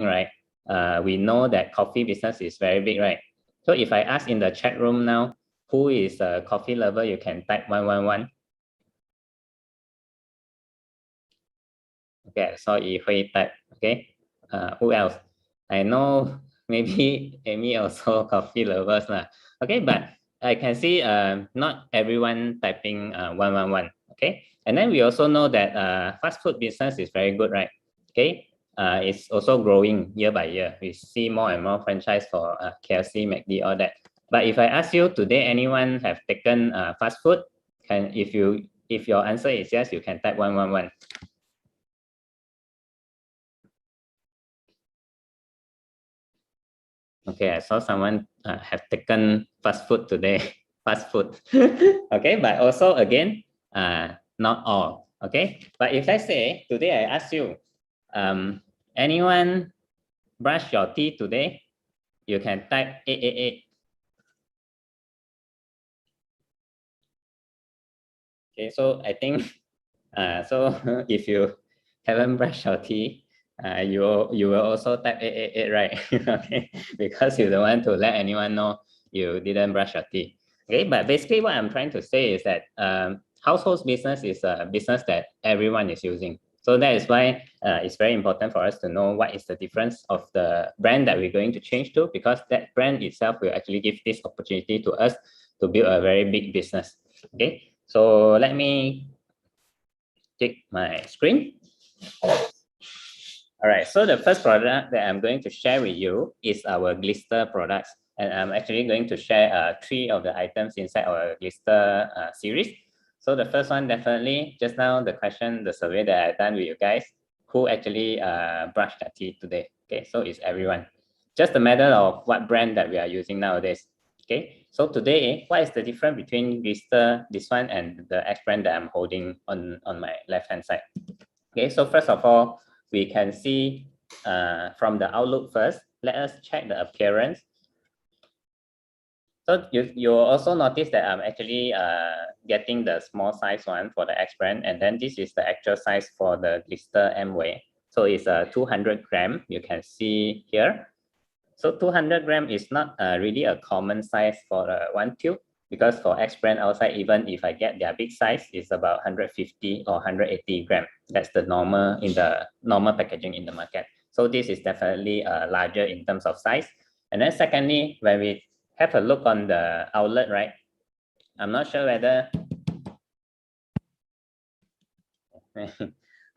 right? We know that coffee business is very big, right? So if I ask in the chat room now, who is a coffee lover, you can type 111. Okay, so Yi Hui type. Okay, who else? I know maybe Amy also coffee lovers lah. Okay, but I can see not everyone typing 111. Okay, and then we also know that fast food business is very good, right? Okay, it's also growing year by year. We see more and more franchise for KFC, McD, all that. But if I ask you today, anyone have taken fast food? If your answer is yes, you can type 111. Okay, I saw someone have taken fast food today. Fast food. Okay, but also again, not all. Okay, but if I say today I ask you, anyone brush your teeth today? You can type 888. Okay, so I think so if you haven't brushed your teeth, you will also type 888, right? Okay, because you don't want to let anyone know you didn't brush your teeth. Okay, but basically what I'm trying to say is that household business is a business that everyone is using. So that is why it's very important for us to know what is the difference of the brand that we're going to change to, because that brand itself will actually give this opportunity to us to build a very big business. Okay, so let me take my screen. All right, so the first product that I'm going to share with you is our Glister products. And I'm actually going to share 3 of the items inside our Glister series. So the first one, definitely, just now the question, the survey that I've done with you guys, who actually brushed their teeth today? Okay, so it's everyone. Just a matter of what brand that we are using nowadays. Okay, so today, what is the difference between Glister, this one, and the X brand that I'm holding on my left-hand side? Okay, so first of all, we can see from the outlook first. Let us check the appearance. So you also notice that I'm actually getting the small size one for the X brand, and then this is the actual size for the Glister Amway. So it's a 200 gram, you can see here. So 200 gram is not really a common size for one tube, because for X brand outside, even if I get their big size, it's about 150 or 180 gram. That's the normal in the normal packaging in the market. So this is definitely larger in terms of size. And then secondly, when we have a look on the outlet, right? I'm not sure whether.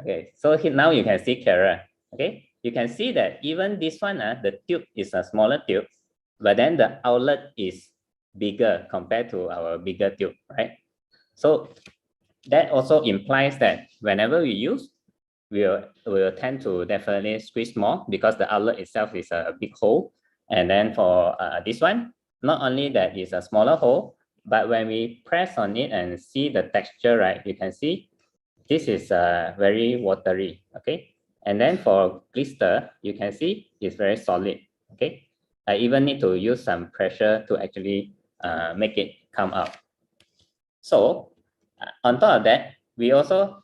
Okay, so now you can see clearer. Okay, you can see that even this one, the tube is a smaller tube, but then the outlet is bigger compared to our bigger tube, right? So that also implies that whenever we use, we'll tend to definitely squeeze more, because the outlet itself is a big hole. And then for this one, not only that is a smaller hole, but when we press on it and see the texture, right, you can see this is very watery. Okay, and then for Glister, you can see it's very solid. Okay, I even need to use some pressure to actually make it come out. So on top of that, we also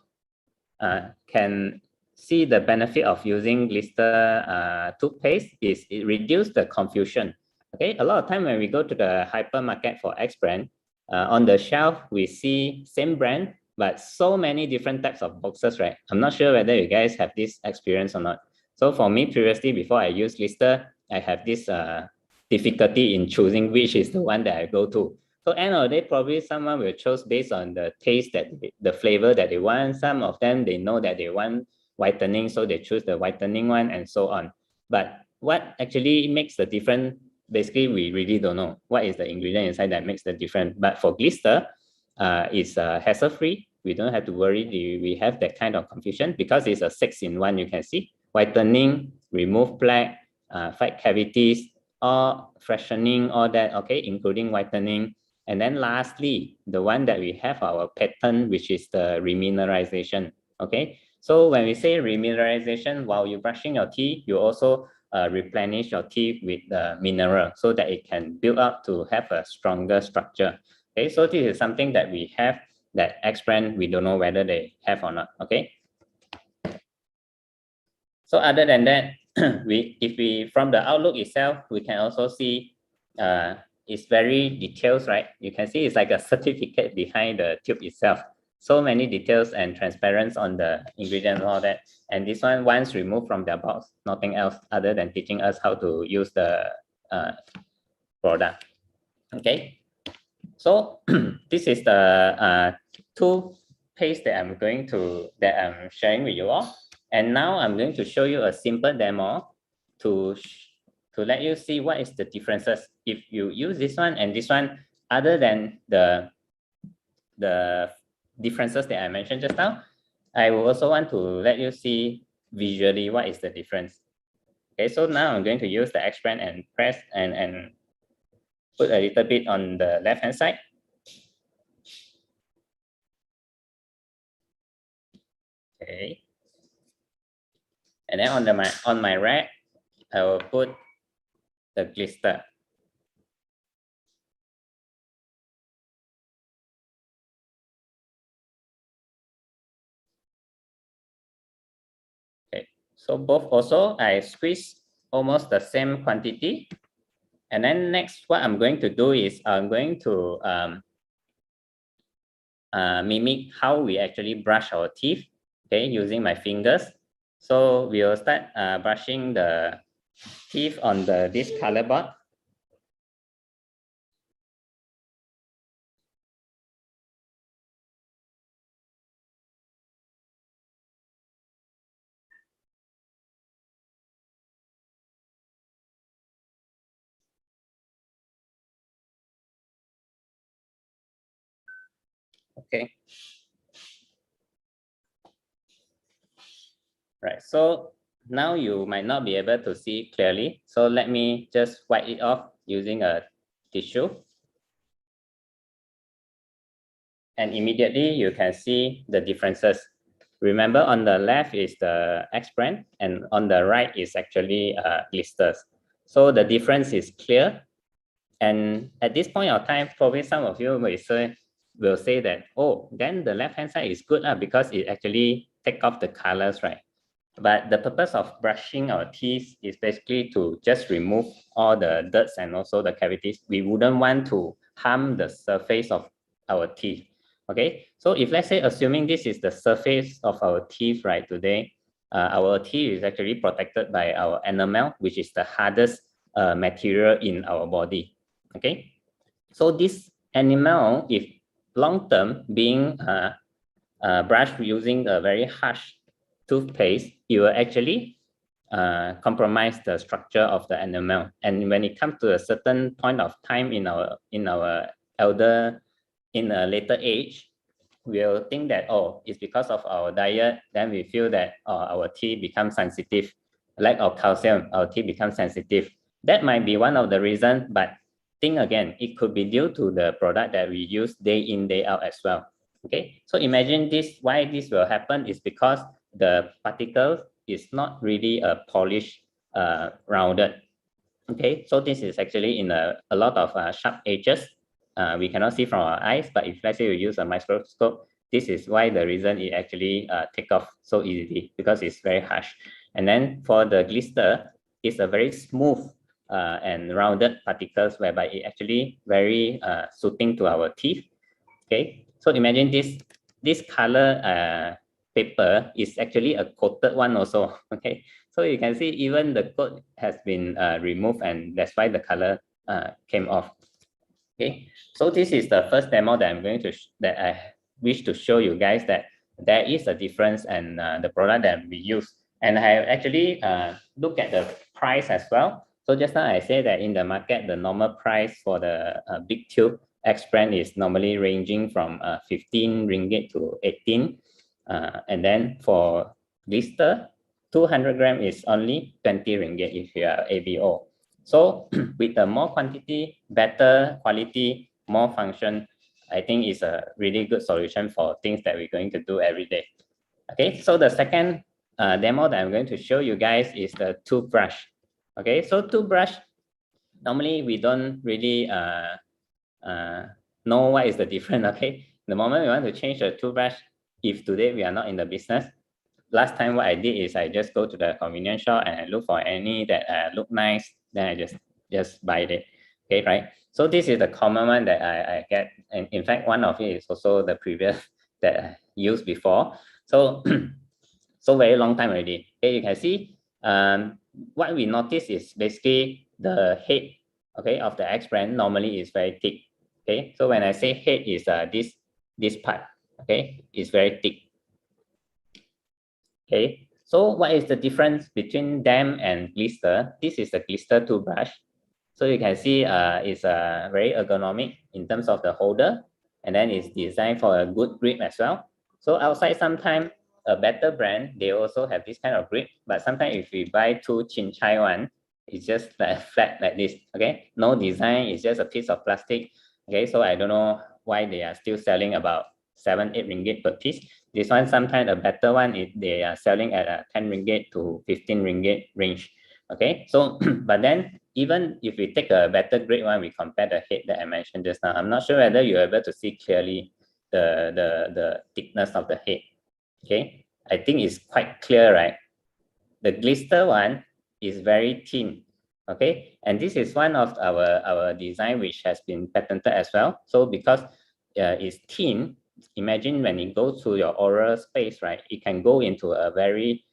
can see the benefit of using Glister toothpaste is it reduces the confusion. Okay, a lot of time when we go to the hypermarket for X brand, on the shelf we see same brand but so many different types of boxes, right? I'm not sure whether you guys have this experience or not. So for me, previously, before I use Glister, I have this difficulty in choosing which is the one that I go to. So end of the day, probably someone will choose based on the taste, that the flavor that they want. Some of them, they know that they want whitening, so they choose the whitening one, and so on. But what actually makes the difference, basically, we really don't know what is the ingredient inside that makes the difference. But for Glister, it's hassle-free. We don't have to worry we have that kind of confusion, because it's a 6-in-1. You can see whitening, remove plaque, fight cavities, or freshening, all that, okay, including whitening. And then lastly, the one that we have our patent, which is the remineralization. Okay, so when we say remineralization, while you're brushing your teeth, you also replenish your teeth with the mineral, so that it can build up to have a stronger structure. Okay, so this is something that we have that X brand, we don't know whether they have or not. Okay, so other than that, if we from the outlook itself, we can also see it's very details, right? You can see it's like a certificate behind the tube itself. So many details and transparency on the ingredients and all that. And this one, once removed from their box, nothing else other than teaching us how to use the product. Okay, so this is the two paste that I'm sharing with you all. And now I'm going to show you a simple demo to let you see what is the differences if you use this one and this one, other than the differences that I mentioned just now. I will also want to let you see visually what is the difference. Okay, so now I'm going to use the X brand and press and put a little bit on the left hand side. Okay, and then on my right, I will put the Glister. Okay, so both also I squeeze almost the same quantity. And then next, what I'm going to do is I'm going to mimic how we actually brush our teeth, okay, using my fingers. So we will start brushing the teeth on this color board. Okay. Right, so now you might not be able to see clearly. So let me just wipe it off using a tissue. And immediately you can see the differences. Remember, on the left is the X brand and on the right is actually Glisters. So the difference is clear. And at this point of time, probably some of you will say that, oh, then the left-hand side is good because it actually take off the colors, right? But the purpose of brushing our teeth is basically to just remove all the dirt and also the cavities. We wouldn't want to harm the surface of our teeth. Okay, so if let's say assuming this is the surface of our teeth right today, our teeth is actually protected by our enamel, which is the hardest material in our body. Okay, so this enamel, if long term being brushed using a very harsh toothpaste, it will actually compromise the structure of the enamel. And when it comes to a certain point of time in a later age, we'll think that, oh, it's because of our diet. Then we feel that our teeth become sensitive, lack of calcium, our teeth become sensitive. That might be one of the reasons, but think again, it could be due to the product that we use day in, day out as well. Okay, so imagine this, why this will happen is because the particles is not really a polished, rounded. Okay, so this is actually in a lot of sharp edges. We cannot see from our eyes, but if let's say you use a microscope, this is why the reason it actually take off so easily, because it's very harsh. And then for the Glister, it's a very smooth and rounded particles, whereby it actually very suiting to our teeth. Okay, so imagine this color paper is actually a coated one also. Okay, so you can see even the coat has been removed, and that's why the color came off. Okay, so this is the first demo that I'm going to that I wish to show you guys that there is a difference and the product that we use. And I actually look at the price as well. So just now I said that in the market, the normal price for the big tube X brand is normally ranging from 15 ringgit to 18. And then for Glister, 200 gram is only 20 ringgit if you are ABO. So with the more quantity, better quality, more function, I think is a really good solution for things that we're going to do every day. Okay, so the second demo that I'm going to show you guys is the toothbrush. Okay, so toothbrush, normally we don't really know what is the difference. Okay, the moment we want to change the toothbrush, if today we are not in the business, last time what I did is I just go to the convenience shop and I look for any that look nice, then I just buy it. Okay, right? So this is the common one that I get, and in fact, one of it is also the previous that I used before. So so very long time already. Okay, you can see what we notice is basically the head, okay, of the X brand normally is very thick. Okay, so when I say head is this part, okay, is very thick. Okay, so what is the difference between them and Glister? This is the Glister toothbrush. So you can see it's very ergonomic in terms of the holder, and then it's designed for a good grip as well. So outside sometimes a better brand, they also have this kind of grip, but sometimes if we buy two chin chai one, it's just like flat like this, okay? No design, it's just a piece of plastic. Okay, so I don't know why they are still selling about 7-8 ringgit per piece. This one, sometimes a better one, they are selling at a 10 ringgit to 15 ringgit range. Okay, so but then even if we take a better grade one, we compare the head that I mentioned just now. I'm not sure whether you're able to see clearly the thickness of the head. Okay, I think it's quite clear, right? The Glister one is very thin. Okay, and this is one of our design which has been patented as well. So because it's thin, imagine when it goes to your oral space, right? It can go into a very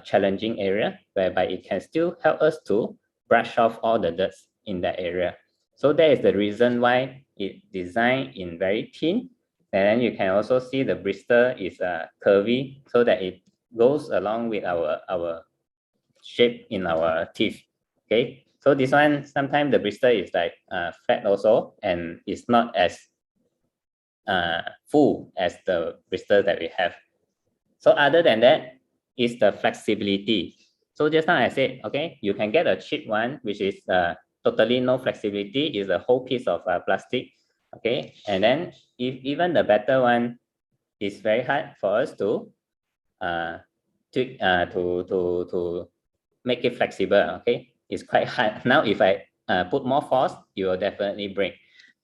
challenging area whereby it can still help us to brush off all the dirt in that area. So that is the reason why it designed in very thin. And then you can also see the bristle is curvy so that it goes along with our shape in our teeth. Okay, so this one sometimes the bristle is like fat also, and it's not as full as the bristle that we have. So other than that is the flexibility. So just now I said, okay, you can get a cheap one which is totally no flexibility, is a whole piece of plastic. Okay, and then if even the better one is very hard for us to to make it flexible. Okay, it's quite hard. Now if I put more force, it will definitely break.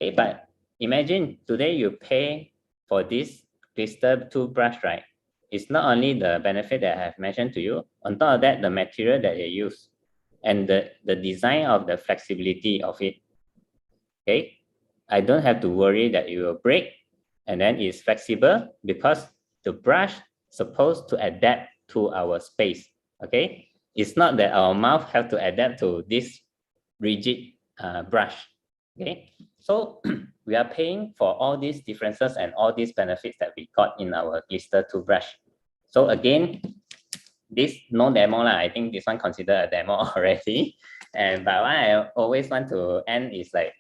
Okay, but imagine today you pay for this Glister toothbrush, right? It's not only the benefit that I have mentioned to you. On top of that, the material that they use and the design of the flexibility of it. Okay, I don't have to worry that it will break, and then it's flexible because the brush supposed to adapt to our space. Okay, it's not that our mouth have to adapt to this rigid brush. Okay, so we are paying for all these differences and all these benefits that we got in our Glister toothbrush. So again, this no demo lah. I think this one considered a demo already. And but what I always want to end is like,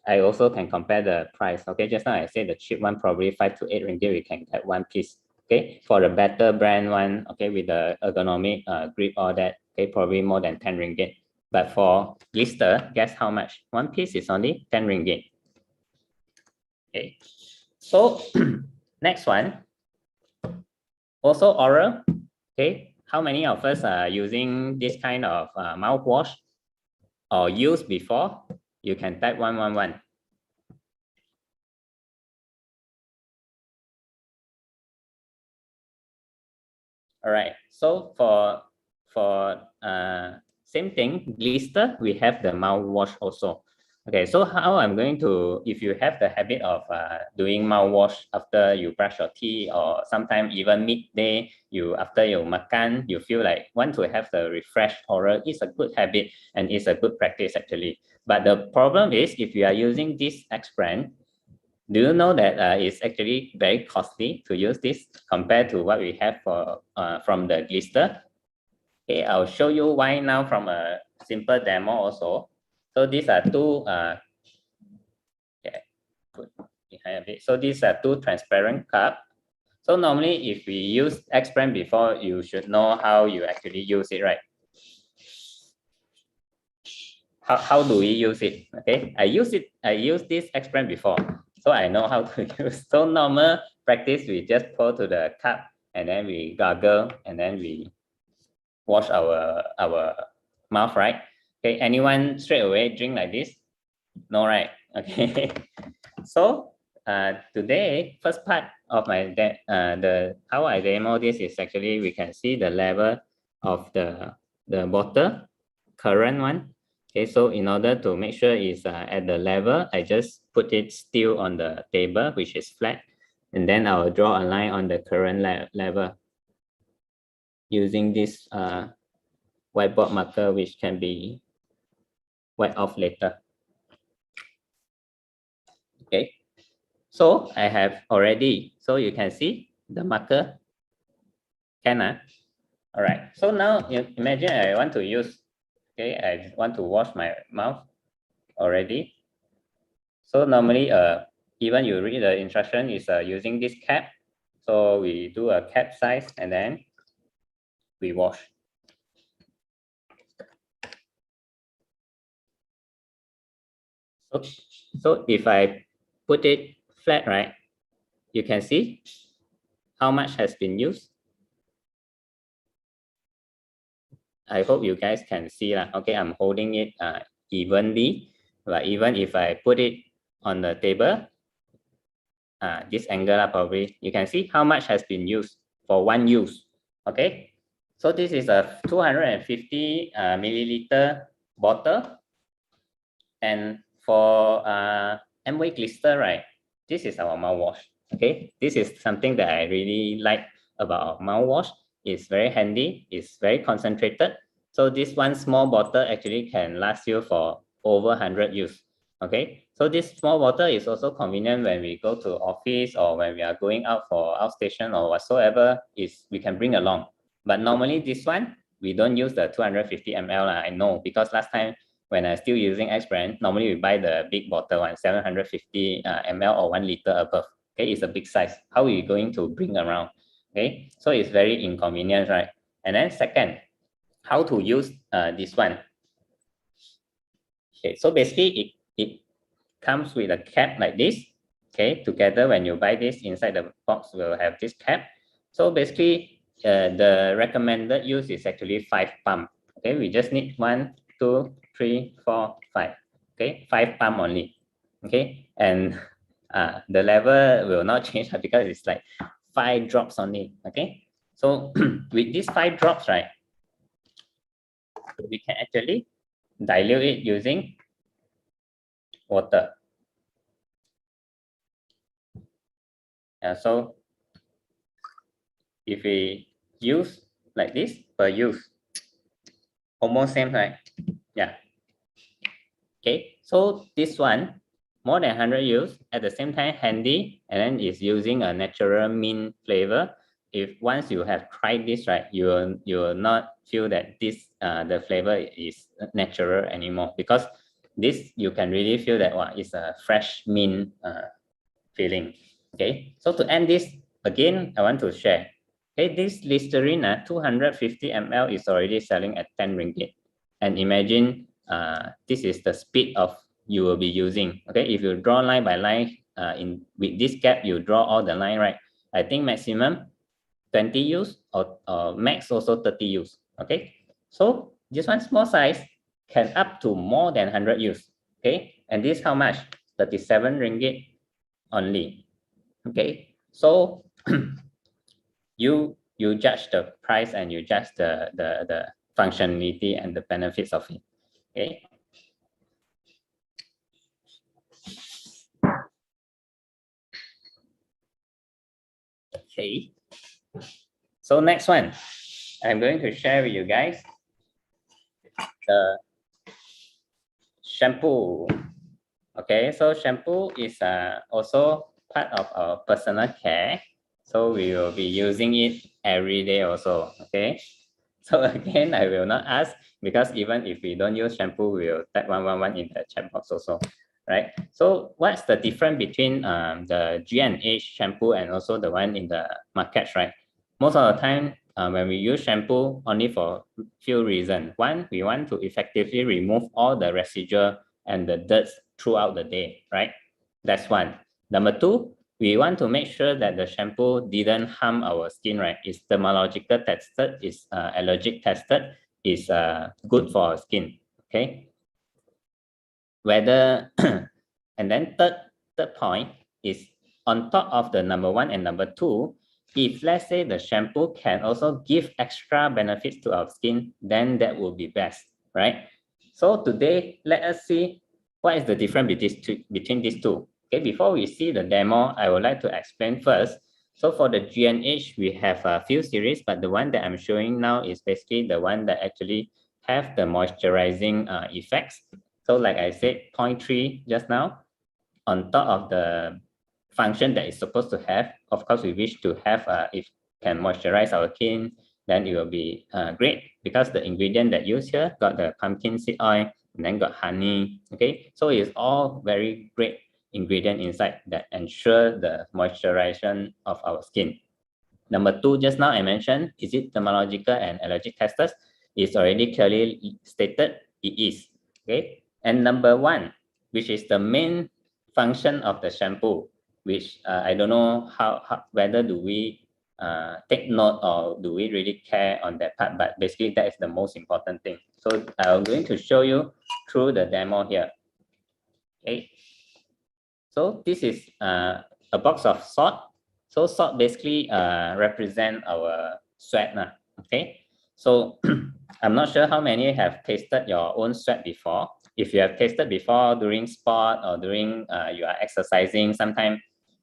I also can compare the price. Okay, just now I said the cheap one probably 5 to 8 ringgit we can get one piece. Okay, for the better brand one, okay, with the ergonomic grip, all that, okay, probably more than 10 ringgit. But for Glister, guess how much? One piece is only 10 ringgit. Okay, so next one, also oral. Okay, how many of us are using this kind of mouthwash or used before? You can type 111. All right, so for same thing, Glister, we have the mouthwash also. Okay, so how I'm going to, if you have the habit of doing mouthwash after you brush your teeth, or sometimes even midday, after you makan, you feel like want to have the refresh oral, it's a good habit and it's a good practice actually. But the problem is if you are using this X brand, do you know that it's actually very costly to use this compared to what we have for from the Glister? Okay, I'll show you why now from a simple demo also. So these are two, put behind a bit. So these are two transparent cup. So normally if we use X brand before, you should know how you actually use it, right? How do we use it? Okay, I use this X brand before, so I know how to use. So normal practice, we just pour to the cup and then we gargle and then we wash our mouth, right? Okay, anyone straight away drink like this? No, right? Okay. So today, first part of my how I demo this is actually we can see the level of the bottle, current one. Okay, so in order to make sure it's at the level, I just put it still on the table, which is flat, and then I'll draw a line on the current level using this whiteboard marker, which can be wiped off later. Okay, so I have already, so you can see the marker. All right, so now imagine I want to use, okay, I want to wash my mouth already. So normally even you read the instruction is using this cap. So we do a cap size and then we wash. So if I put it flat, right, you can see how much has been used. I hope you guys can see lah. Okay, I'm holding it evenly, but even if I put it on the table, this angle probably, you can see how much has been used for one use. Okay, so this is a 250 milliliter bottle, and for Amway Glister, right, this is our mouthwash. Okay, this is something that I really like about our mouthwash. It's very handy, it's very concentrated. So this one small bottle actually can last you for over 100 use. Okay, so this small bottle is also convenient when we go to office or when we are going out for outstation or whatsoever, is we can bring along. But normally this one, we don't use the 250 ml. I know, because last time when I'm still using X brand, normally we buy the big bottle one, 750 ml or 1 liter above. Okay, it's a big size. How are we going to bring around? Okay, so it's very inconvenient, right? And then second, how to use this one. Okay, so basically it comes with a cap like this. Okay, together when you buy this, inside the box will have this cap. So basically the recommended use is actually 5 pump. Okay, we just need 1, 2, 3, 4, 5. Okay, 5 pump only. Okay, and the level will not change because it's like 5 drops only. Okay, so with these 5 drops, right, we can actually dilute it using water. So if we use like this per use, almost same, right? Yeah. Okay, so this one more than 100 use, at the same time handy, and then is using a natural mint flavor. If once you have tried this, right, you will not feel that this the flavor is natural anymore, because this you can really feel that it's a fresh mint feeling. Okay, so to end this, again I want to share, okay, this Listerine 250 ml is already selling at 10 ringgit, and imagine this is the speed of you will be using. Okay, if you draw line by line with this cap, you draw all the line, right, I think maximum 20 use or max also 30 use. Okay, so this one small size can up to more than 100 use. Okay, and this how much? 37 ringgit only. Okay, so you judge the price and you judge the functionality and the benefits of it. Okay. Okay. So next one, I'm going to share with you guys the shampoo. Okay, so shampoo is also part of our personal care. So we will be using it every day also. Okay. So again, I will not ask, because even if we don't use shampoo, we will type 111 in the chat box also, right? So what's the difference between the G&H shampoo and also the one in the markets, right? Most of the time, when we use shampoo, only for few reasons. One, we want to effectively remove all the residual and the dirt throughout the day, right? That's one. Number two, we want to make sure that the shampoo didn't harm our skin, right? It's dermatological tested, it's allergic tested, is good for our skin. Okay. Whether and then third point is on top of the number 1 and number 2, if let's say the shampoo can also give extra benefits to our skin, then that will be best, right? So today, let us see what is the difference between these two. Okay, before we see the demo, I would like to explain first. So for the G&H, we have a few series, but the one that I'm showing now is basically the one that actually have the moisturizing effects. So like I said, 0.3 just now, on top of the function that it's supposed to have, of course, we wish to have, if can moisturize our skin, then it will be great, because the ingredient that used here got the pumpkin seed oil and then got honey. Okay, so it's all very great ingredient inside that ensure the moisturization of our skin. Number 2, just now I mentioned, is it dermatological and allergic tested? It's already clearly stated it is. Okay, and number 1, which is the main function of the shampoo, which I don't know whether do we take note or do we really care on that part, but basically that is the most important thing. So I'm going to show you through the demo here. Okay, so this is a box of salt. So salt basically represent our sweat now. Okay, so I'm not sure how many have tasted your own sweat before. If you have tasted before during sport or during you are exercising, sometimes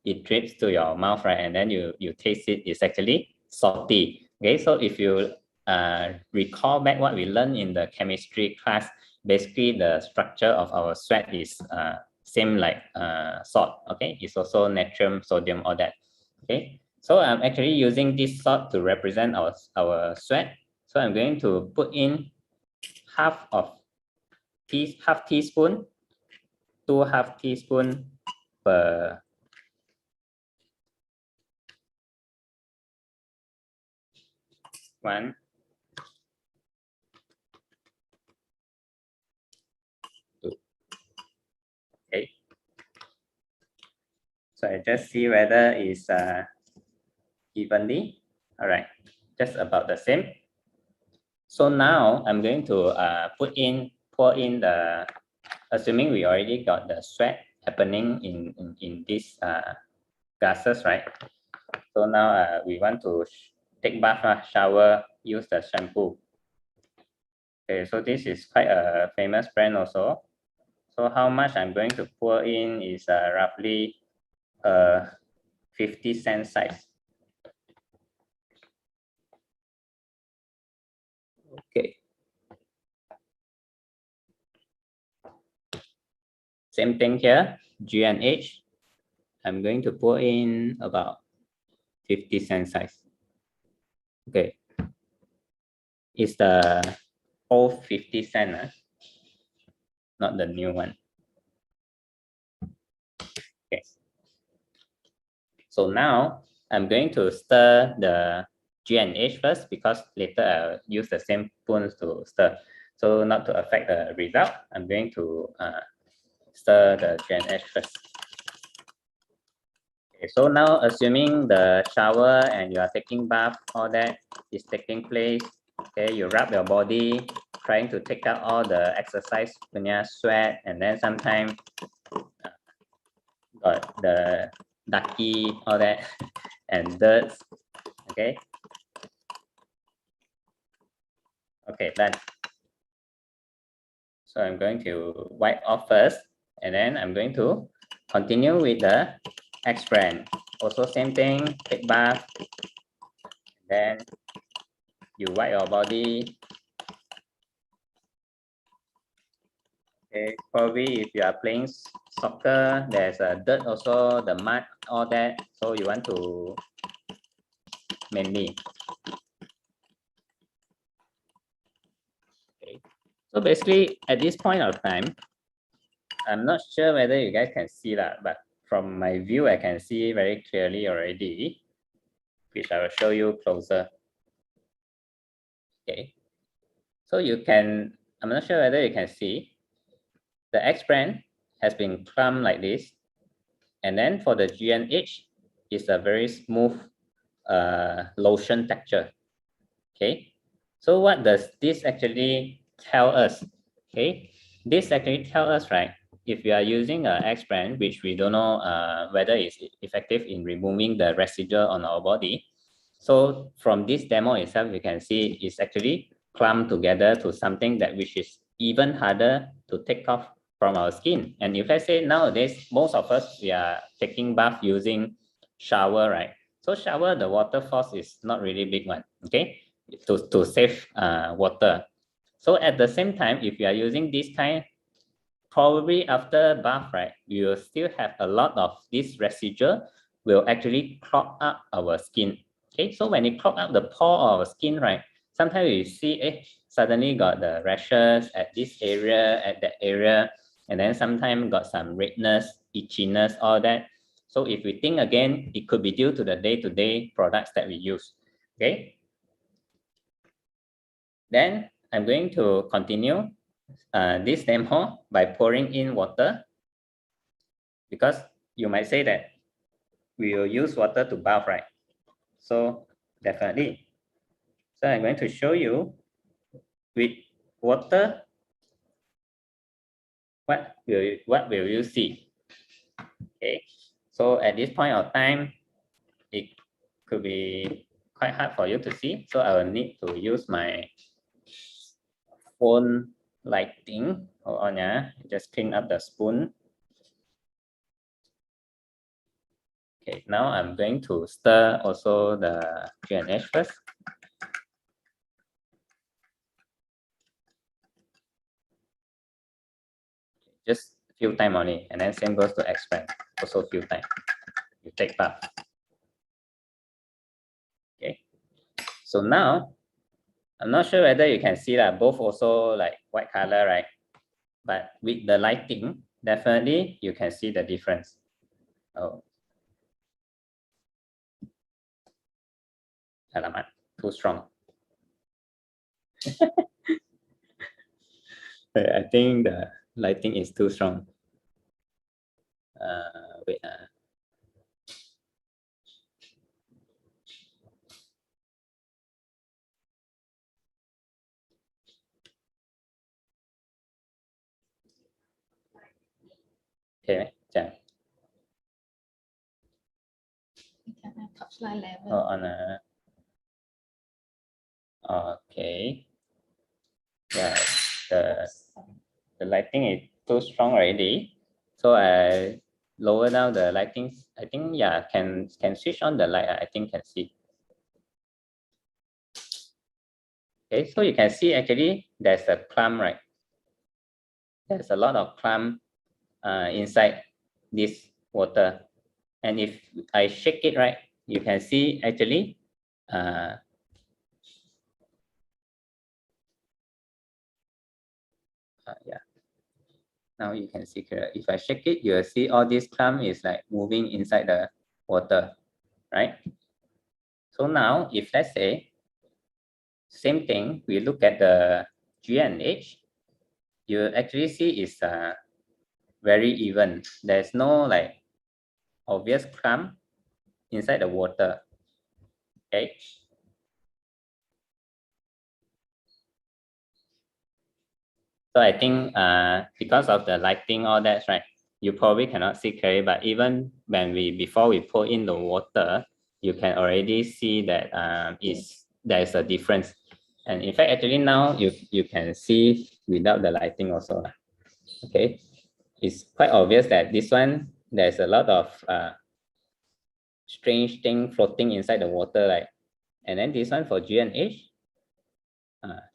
it drips to your mouth, right? And then you taste it, it's actually salty. Okay, so if you recall back what we learned in the chemistry class, basically the structure of our sweat is same like salt. Okay, it's also natrium, sodium, all that. Okay, so I'm actually using this salt to represent our sweat. So I'm going to put in half teaspoon to half teaspoon per one. Two. Okay. So I just see whether it's evenly. All right, just about the same. So now I'm going to pour in the, assuming we already got the sweat happening in these glasses, right? So now we want to take bath, shower, use the shampoo. Okay, so this is quite a famous brand also. So how much I'm going to pour in is roughly 50-cent size. Okay. Same thing here, G&H. I'm going to pour in about 50-cent size. Okay. It's the old 50-cent, not the new one. Okay. So now I'm going to stir the G&H first, because later I'll use the same spoons to stir. So not to affect the result, I'm going to stir the G&H first. Okay, so now assuming the shower and you are taking bath, all that is taking place. Okay, you rub your body, trying to take out all the exercise punya sweat, and then sometimes got the ducky, all that, and dirt. Okay. Okay, done. So I'm going to wipe off first, and then I'm going to continue with the X brand. Also same thing, take bath, then you wipe your body. Okay, probably if you are playing soccer, there's a dirt also, the mud, all that. So you want to mainly. Okay. So basically at this point of time, I'm not sure whether you guys can see that, but from my view, I can see very clearly already, which I will show you closer. Okay. So you can, I'm not sure whether you can see, the X brand has been clumped like this. And then for the G&H, it's a very smooth lotion texture. Okay. So what does this actually tell us? Okay. This actually tells us, right, if you are using an X brand, which we don't know whether it's effective in removing the residual on our body. So from this demo itself, you can see it's actually clumped together to something that which is even harder to take off from our skin. And if let's say nowadays, most of us, we are taking bath using shower, right? So shower, the water force is not really big one, okay? To save water. So at the same time, if you are using this kind, probably after bath, right, you will still have a lot of this residual will actually clog up our skin. Okay, so when it clog up the pore of our skin, right, sometimes you see, suddenly got the rashes at this area, at that area, and then sometimes got some redness, itchiness, all that. So if we think again, it could be due to the day-to-day products that we use. Okay. Then I'm going to continue this demo by pouring in water, because you might say that we will use water to bath, right? So definitely. So I'm going to show you with water, what will you see? Okay. So at this point of time, it could be quite hard for you to see. So I will need to use my phone lighting. Hold on, yeah. Just clean up the spoon. Okay, now I'm going to stir also the G&H first. Just a few times only, and then same goes to expand, also a few times. You take bath. Okay, so now I'm not sure whether you can see that both also like white color, right? But with the lighting, definitely you can see the difference. Oh, alamak, too strong. I think the lighting is too strong. Wait. Okay, yeah. Touchline level. Oh, okay. Yeah, the lighting is too strong already. So I lower down the lighting. I think, yeah, can switch on the light. I think can see. Okay, so you can see actually there's a clump, right? There's a lot of clump inside this water. And if I shake it, right, you can see actually yeah. Now you can see clear. If I shake it, you'll see all this clump is like moving inside the water, right? So now if let's say same thing, we look at the G&H, you actually see it's very even. There's no like obvious clump inside the water. Okay. So I think because of the lighting, all that, right? You probably cannot see clearly, but even when before we pour in the water, you can already see that there's a difference. And in fact, actually now you can see without the lighting also. Okay, it's quite obvious that this one there's a lot of strange thing floating inside the water, right? And then this one for G&H,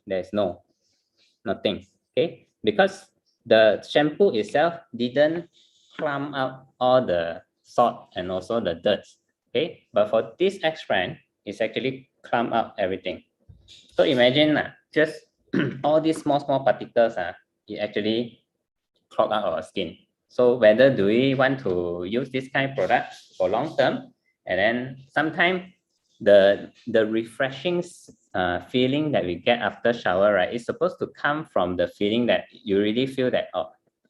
there's nothing. Okay, because the shampoo itself didn't clump out all the salt and also the dirt. Okay, but for this X brand, it's actually clump out everything. So imagine just all these small particles, it actually clog out our skin. So whether do we want to use this kind of product for long term, and then sometimes the refreshing feeling that we get after shower, right, is supposed to come from the feeling that you really feel that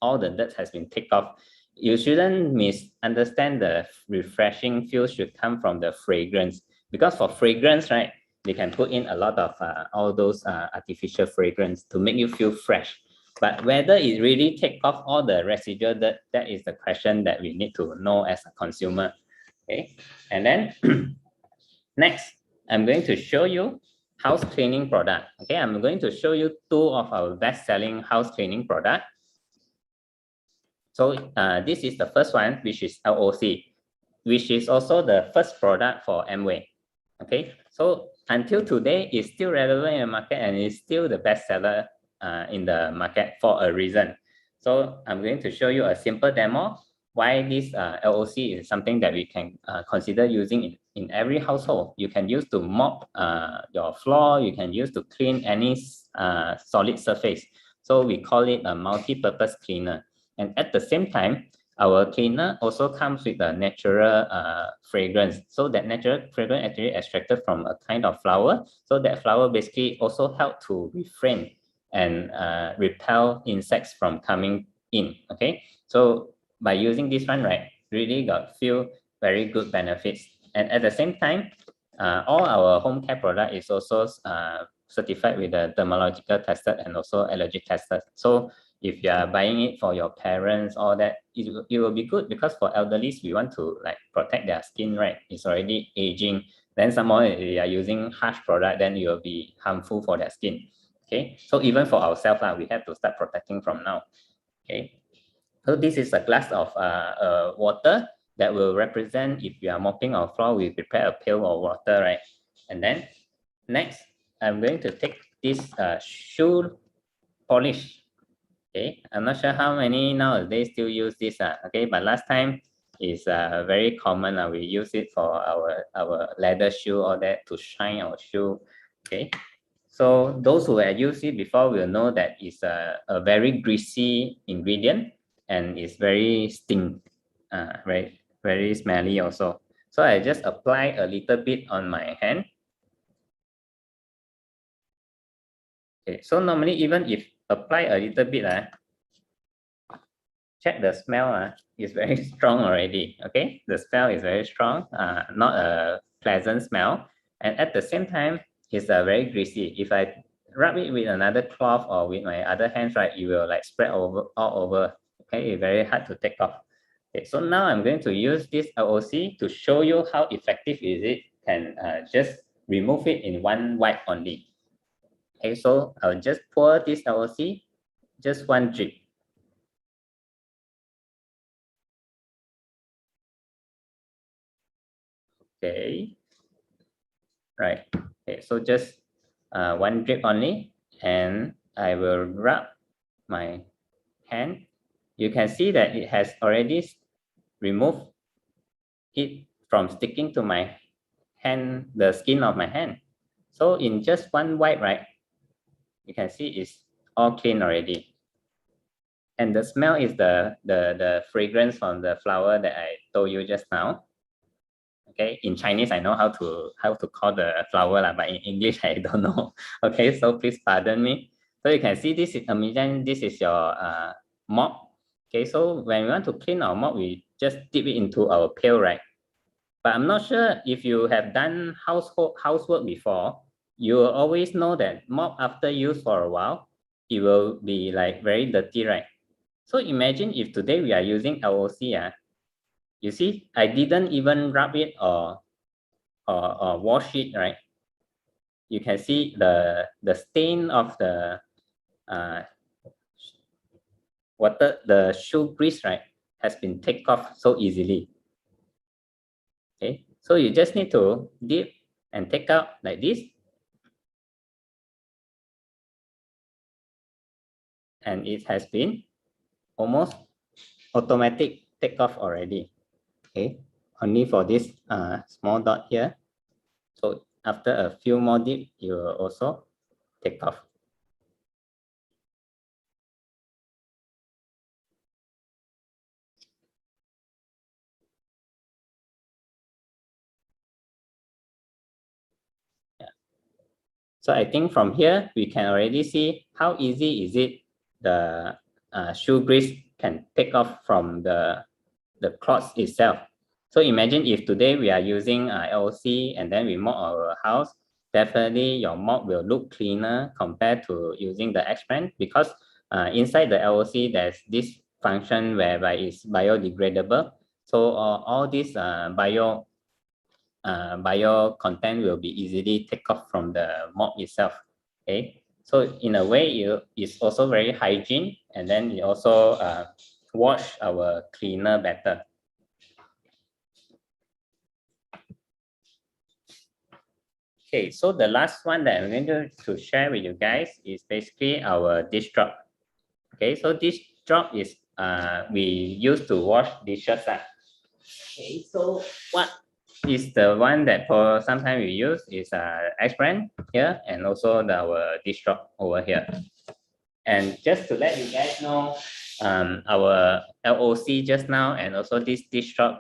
all the dirt has been taken off. You shouldn't misunderstand the refreshing feel should come from the fragrance, because for fragrance, right, they can put in a lot of all those artificial fragrance to make you feel fresh. But whether it really take off all the residual dirt, that is the question that we need to know as a consumer. Okay, and then next, I'm going to show you house cleaning product. Okay, I'm going to show you two of our best-selling house cleaning product. So this is the first one, which is LOC, which is also the first product for Amway. Okay, so until today, it's still relevant in the market and it's still the best seller in the market for a reason. So I'm going to show you a simple demo why this LOC is something that we can consider using in every household. You can use to mop your floor, you can use to clean any solid surface. So we call it a multi-purpose cleaner. And at the same time, our cleaner also comes with a natural fragrance. So that natural fragrance actually extracted from a kind of flower. So that flower basically also help to refrain and repel insects from coming in. Okay, so by using this one, right, really got few very good benefits. And at the same time, all our home care product is also certified with the dermatological tested and also allergy tested. So if you are buying it for your parents, all that, it will be good because for elderlies, we want to like protect their skin, right? It's already aging. Then some more, if you are using harsh product, then it will be harmful for their skin. Okay, so even for ourselves, we have to start protecting from now. Okay, so this is a glass of water that will represent if you are mopping our floor, we prepare a pail of water, right? And then next, I'm going to take this shoe polish. Okay, I'm not sure how many nowadays still use this. Okay, but last time is very common. We use it for our leather shoe or that to shine our shoe. Okay, so those who have used it before will know that it's a very greasy ingredient and it's very very, very smelly also. So I just apply a little bit on my hand. Okay, so normally even if apply a little bit, check the smell is very strong already. Okay, the smell is very strong, not a pleasant smell, and at the same time it's very greasy. If I rub it with another cloth or with my other hands, right, it will like spread over all over. Okay, it's very hard to take off. Okay, so now I'm going to use this LOC to show you how effective is it. Can just remove it in one wipe only. Okay, so I'll just pour this LOC, just one drip. Okay, right. Okay, so just one drip only, and I will rub my hand. You can see that it has already removed it from sticking to my hand, the skin of my hand. So in just one wipe, right, you can see it's all clean already. And the smell is the fragrance from the flower that I told you just now. Okay, in Chinese I know how to call the flower, but in English I don't know. Okay, so please pardon me. So you can see this is imagine this is your mop. Okay, so when we want to clean our mop, we just dip it into our pail, right? But I'm not sure if you have done housework before, you will always know that mop after use for a while, it will be like very dirty, right? So imagine if today we are using LOC, you see, I didn't even rub it or wash it, right? You can see the stain of the water, the shoe grease, right, has been taken off so easily. Okay, so you just need to dip and take out like this. And it has been almost automatic take off already. Okay, only for this small dot here. So after a few more dip, you will also take off. Yeah. So I think from here, we can already see how easy is it the shoe grease can take off from the cloth itself. So imagine if today we are using LOC and then we mop our house, definitely your mop will look cleaner compared to using the X-brand because inside the LOC, there's this function whereby it's biodegradable. So all this bio content will be easily take off from the mop itself. Okay, so in a way, it's also very hygiene, and then it also wash our cleaner better. Okay, so the last one that I'm going to share with you guys is basically our Dishdrop. Okay, so Dishdrop is we use to wash dishes. Okay, so what is the one that for sometimes we use is X brand here, and also our Dishdrop over here. And just to let you guys know, our LOC just now and also this Dishdrop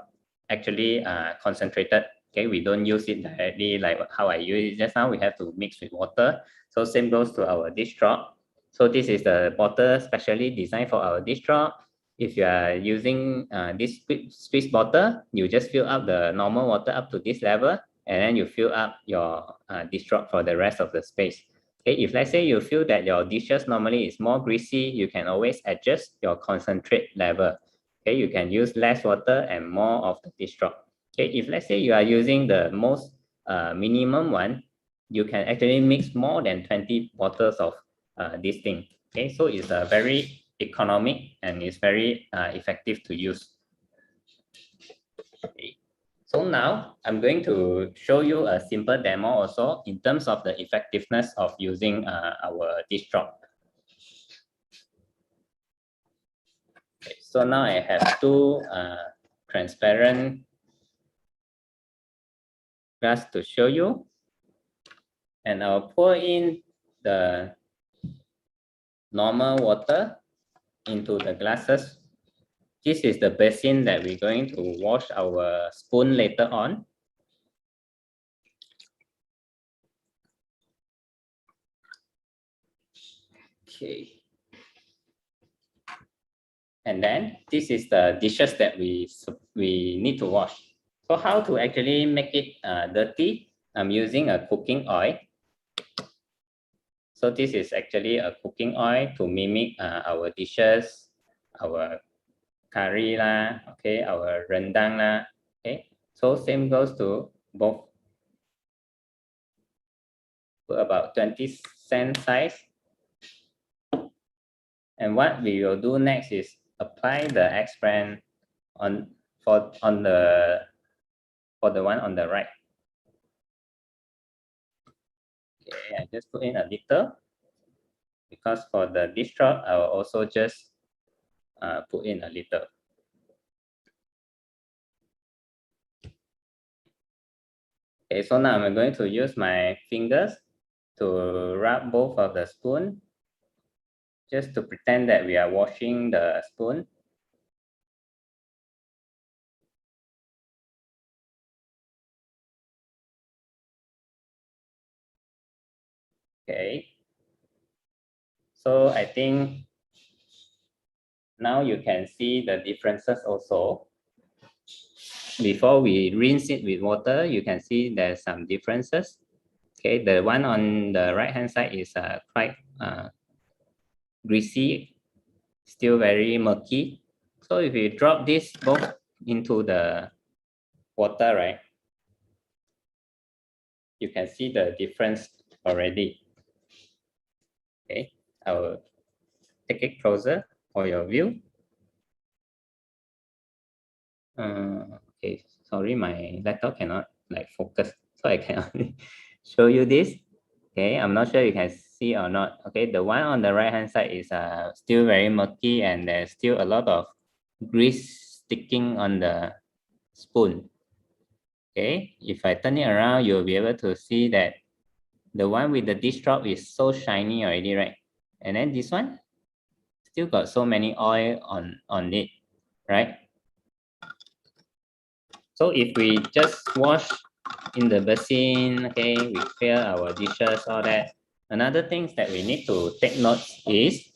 actually concentrated. Okay, we don't use it directly like how I use it just now. We have to mix with water. So same goes to our Dishdrop. So this is the bottle specially designed for our Dishdrop. If you are using this Swiss bottle, you just fill up the normal water up to this level, and then you fill up your Dishdrop for the rest of the space. Okay, if let's say you feel that your dishes normally is more greasy, you can always adjust your concentrate level. Okay, you can use less water and more of the Dishdrop. Okay, if let's say you are using the most minimum one, you can actually mix more than 20 bottles of this thing. Okay, so it's a very economic and it's very effective to use. Okay. So now I'm going to show you a simple demo also in terms of the effectiveness of using our Dishdrop. Okay, so now I have two transparent glass to show you, and I'll pour in the normal water into the glasses. This is the basin that we're going to wash our spoon later on. Okay. And then this is the dishes that we need to wash. So how to actually make it dirty? I'm using a cooking oil. So this is actually a cooking oil to mimic our dishes, our curry lah, okay, our rendang lah, okay. So same goes to both. Put about 20-cent size. And what we will do next is apply the X brand for the one on the right. Okay, I just put in a little because for the Dishdrop, I will also just put in a little. Okay, so now I'm going to use my fingers to rub both of the spoon, just to pretend that we are washing the spoon. Okay. So I think now you can see the differences also. Before we rinse it with water, you can see there's some differences. Okay, the one on the right hand side is quite greasy, still very murky. So if you drop this both into the water, right, you can see the difference already. Okay, I will take it closer for your view. Okay, sorry, my laptop cannot like focus, so I cannot show you this. Okay, I'm not sure you can see or not. Okay, the one on the right hand side is still very murky, and there's still a lot of grease sticking on the spoon. Okay, if I turn it around, you'll be able to see that the one with the Dishdrop is so shiny already, right? And then this one still got so many oil on it, right? So if we just wash in the basin, okay, we clear our dishes, all that. Another things that we need to take notes is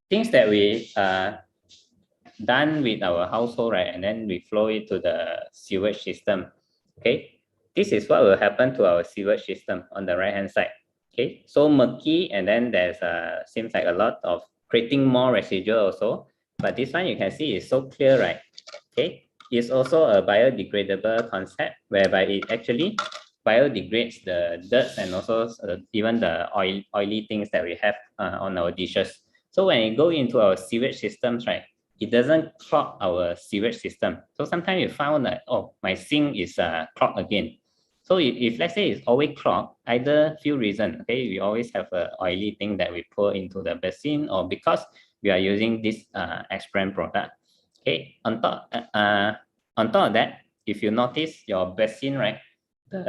things that we done with our household, right? And then we flow it to the sewage system, okay? This is what will happen to our sewage system on the right-hand side, okay? So murky, and then there's seems like a lot of creating more residual also. But this one you can see is so clear, right? Okay, it's also a biodegradable concept whereby it actually biodegrades the dirt and also even the oily things that we have on our dishes. So when it go into our sewage systems, right, it doesn't clog our sewage system. So sometimes you found that, oh, my sink is clogged again. So if let's say it's always clogged, either few reasons, okay, we always have an oily thing that we pour into the basin, or because we are using this X-brand product. Okay, on top of that, if you notice your basin, right,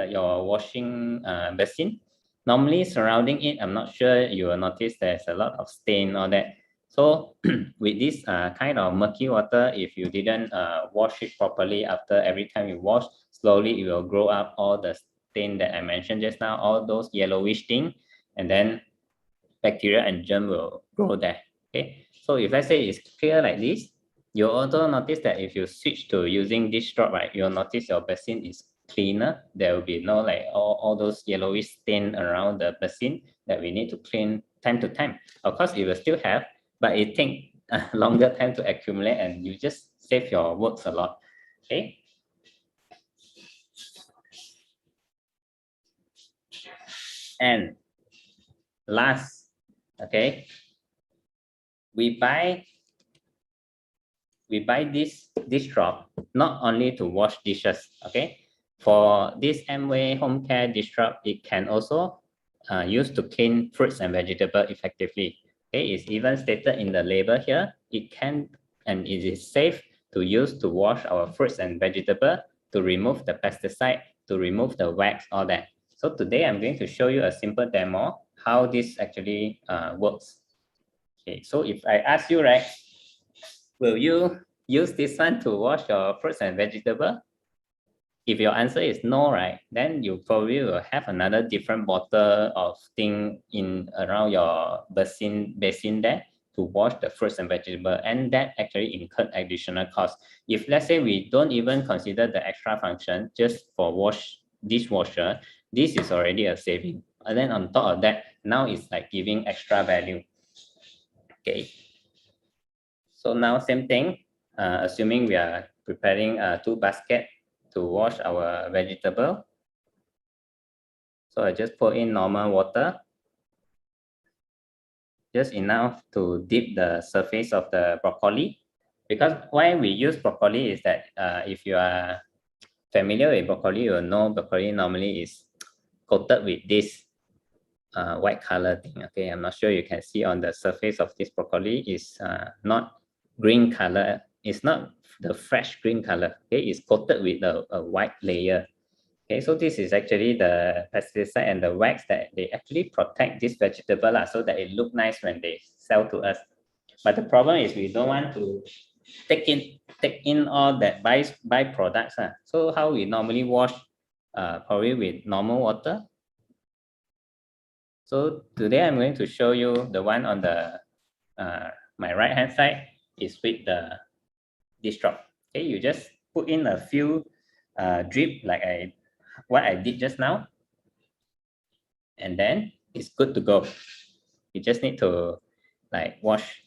your washing basin, normally surrounding it, I'm not sure you will notice there's a lot of stain or that. So with this kind of murky water, if you didn't wash it properly after every time you wash, slowly it will grow up all the stain that I mentioned just now, all those yellowish thing, and then bacteria and germ will grow there. Okay, so if let's say it's clear like this, you'll also notice that if you switch to using Dishdrop, right, you'll notice your basin is cleaner. There will be no like all those yellowish stain around the basin that we need to clean time to time. Of course, it will still have, but it takes a longer time to accumulate, and you just save your works a lot. Okay. And last, okay, we buy this Dishdrop not only to wash dishes, okay? For this Amway home care Dishdrop, it can also used to clean fruits and vegetables effectively. Okay, it's even stated in the label here. It can and it is safe to use to wash our fruits and vegetables, to remove the pesticide, to remove the wax, all that. So today I'm going to show you a simple demo how this actually works. Okay, so if I ask you, right, will you use this one to wash your fruits and vegetables? If your answer is no, right, then you probably will have another different bottle of thing in around your basin there to wash the fruits and vegetables, and that actually incurred additional cost. If let's say we don't even consider the extra function just for dishwasher, this is already a saving. And then on top of that, now it's like giving extra value. Okay. So now same thing, assuming we are preparing 2 baskets to wash our vegetable. So I just put in normal water, just enough to dip the surface of the broccoli. Because why we use broccoli is that if you are familiar with broccoli, you will know broccoli normally is coated with this white color thing. Okay, I'm not sure you can see on the surface of this broccoli is not green color. It's not the fresh green color. Okay, it's coated with a white layer. Okay, so this is actually the pesticide and the wax that they actually protect this vegetable so that it look nice when they sell to us. But the problem is we don't want to take in all that byproducts. So how we normally wash, probably with normal water. So today I'm going to show you the one on the my right hand side is with the Dishdrop. Okay, you just put in a few drip like what I did just now, and then it's good to go. You just need to like wash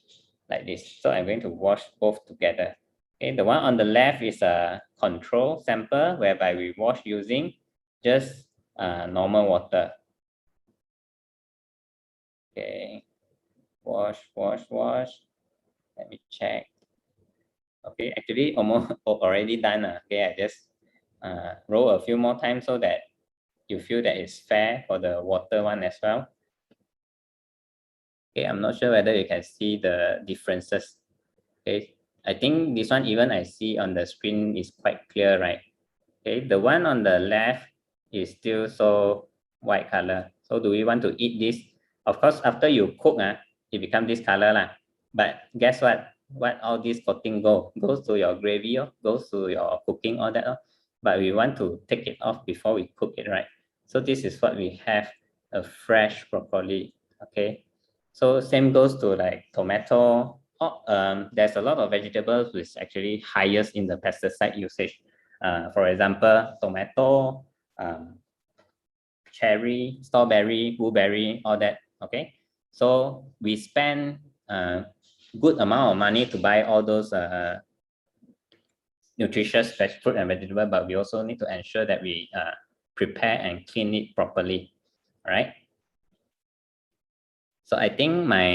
like this. So I'm going to wash both together. Okay, the one on the left is a control sample whereby we wash using just normal water. Okay, wash. Let me check. Okay, actually almost already done. Okay, I just roll a few more times so that you feel that it's fair for the water one as well. Okay, I'm not sure whether you can see the differences. Okay, I think this one even I see on the screen is quite clear, right? Okay, the one on the left is still so white color. So do we want to eat this? Of course, after you cook, it becomes this color. But guess what? What all this coating goes to your gravy, goes to your cooking, all that. But we want to take it off before we cook it, right? So this is what we have, a fresh broccoli. Okay. So same goes to like tomato. There's a lot of vegetables which actually highest in the pesticide usage. For example, tomato, cherry, strawberry, blueberry, all that. Okay, so we spend good amount of money to buy all those nutritious fruit and vegetable, but we also need to ensure that we prepare and clean it properly. All right. So I think my